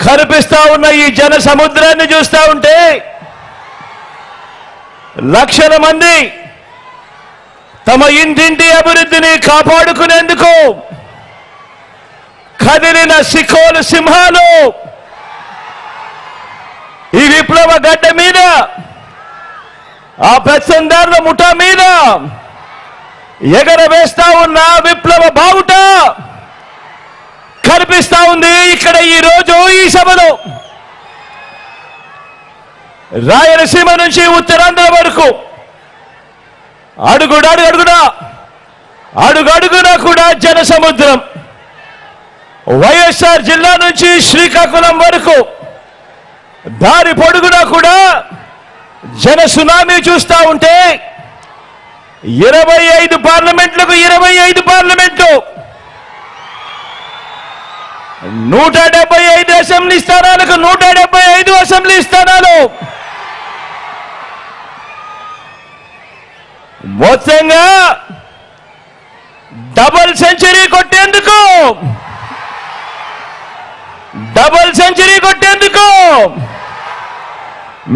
కనిపిస్తా ఉన్న ఈ జన సముద్రాన్ని చూస్తా ఉంటే లక్షల మంది తమ ఇంటింటి అభివృద్ధిని కాపాడుకునేందుకు కదిలిన సికోలు సింహాలు ఈ విప్లవ గడ్డ మీద, ఆ పెత్తందారుల ముఠా మీద ఎగరవేస్తా ఉన్న విప్లవ బావుట కనిపిస్తా ఉంది ఇక్కడ ఈ రోజు ఈ సభలో. రాయలసీమ నుంచి ఉత్తరాంధ్ర వరకు అడుగడుగునా కూడా జన సముద్రం. వైఎస్ఆర్ జిల్లా నుంచి శ్రీకాకుళం వరకు దారి పొడుగునా కూడా జన సునామీ చూస్తా ఉంటే 25 పార్లమెంట్లకు 25 పార్లమెంట్లు, 175 అసెంబ్లీ స్థానాలకు 175 అసెంబ్లీ స్థానాలు, మొత్తంగా డబుల్ సెంచరీ కొట్టేందుకు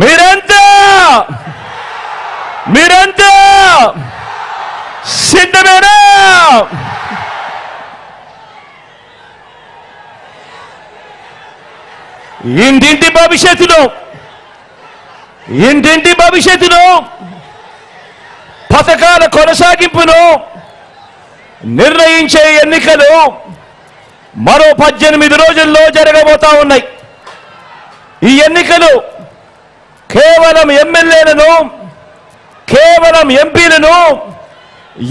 మీరంతా సిద్ధమేనా? ఇంటింటి భవిష్యత్తును పథకాల కొనసాగింపును నిర్ణయించే ఎన్నికలు మరో 18 రోజుల్లో జరగబోతా ఉన్నాయి. ఈ ఎన్నికలు కేవలం ఎమ్మెల్యేలను, కేవలం ఎంపీలను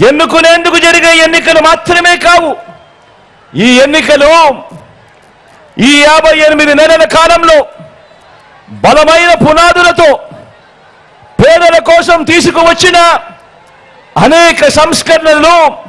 ఎన్నుకునేందుకు జరిగే ఎన్నికలు మాత్రమే కావు. ఈ ఎన్నికలు ఈ 58 నెలల కాలంలో బలమైన పునాదులతో పేదల కోసం తీసుకువచ్చిన అనేక సంస్కరణలు